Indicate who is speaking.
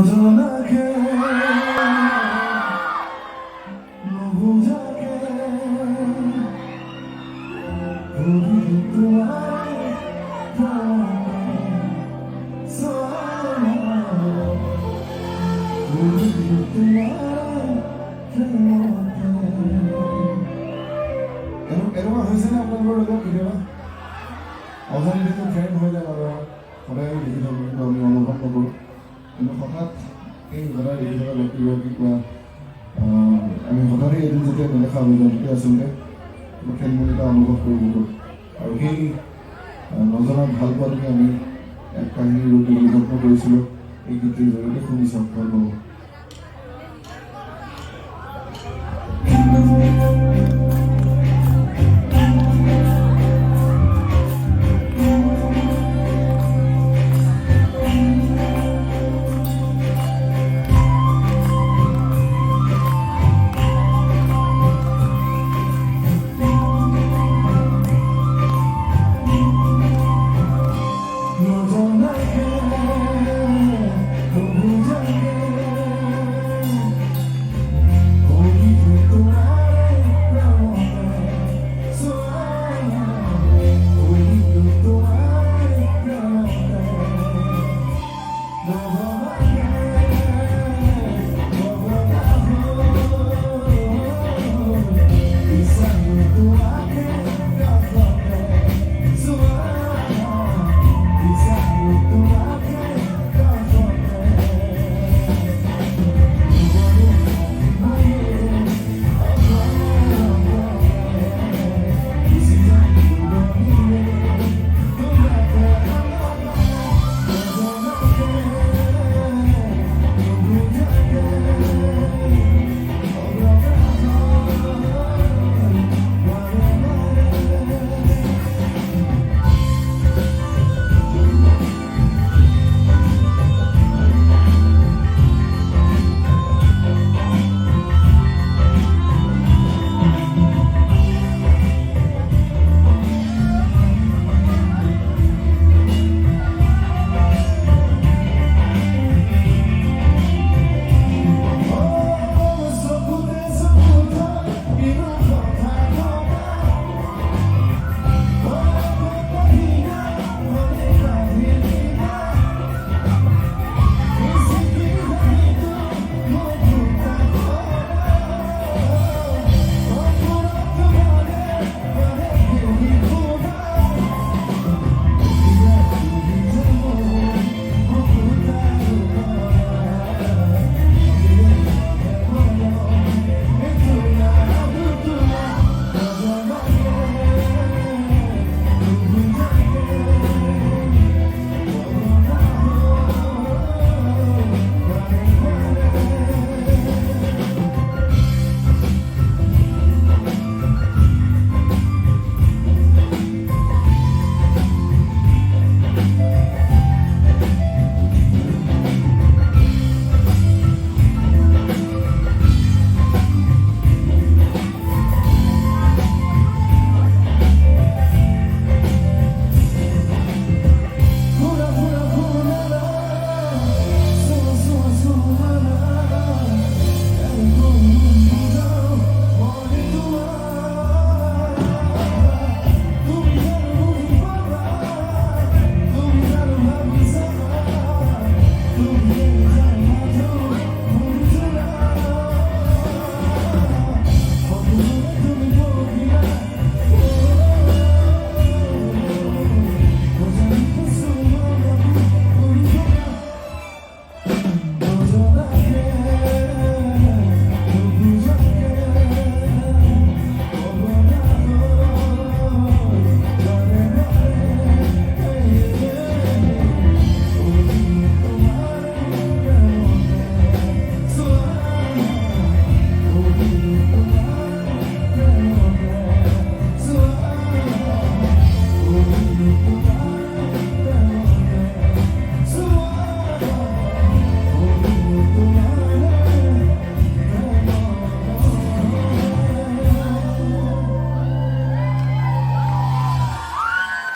Speaker 1: নজনাকে নুবুজাকে ভুলি তোমায় ভুলি তোমায় এনেকুৱা হৈছেনে আপোনালোকৰ লগত কেতিয়াবা অজানিতে ফ্ৰেণ্ড হৈ যায় আৰু সদায় দেখি থাকোঁ কিন্তু আমি অনুভৱ নকৰোঁ কিন্তু হঠাৎ এই সদায় দেখি থকা ব্যক্তিগৰাকীক বা আমি হঠাতেই এদিন যেতিয়া নেদেখা হৈ যাওঁ তেতিয়া আচলতে খেলিমেলি এটা অনুভৱ কৰিব পাৰোঁ আৰু সেই নজনাক ভাল পোৱাটোকে আমি এক কাহিনীৰ ৰূপে যত্ন কৰিছিলোঁ এই গীতটিৰ জৰিয়তে শুনি চাওক ভাল পাব।